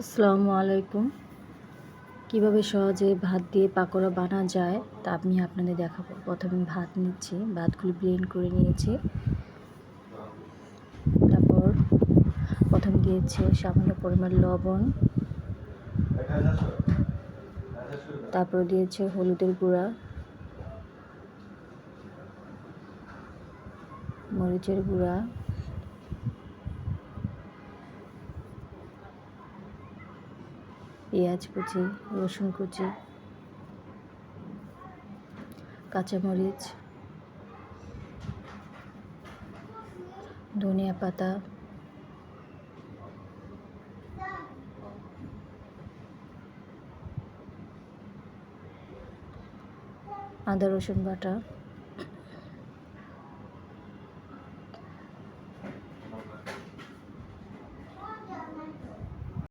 আসসালামু আলাইকুম। কিভাবে সহজে ভাত দিয়ে পাকোড়া বানানো যায় তা আমি আপনাদের দেখাবো। প্রথমে ভাত নিচ্ছি, ভাতগুলো ব্লেন্ড করে নিয়েছি। তারপর প্রথমে দিয়েছি সামান্য পরিমাণ লবণ, তারপর দিয়েছে হলুদের গুঁড়া, মরিচের গুঁড়া, পেঁয়াজ কুচি, রসুন কুচি, কাঁচামরিচ, ধনিয়া পাতা, আদা রসুন বাটা,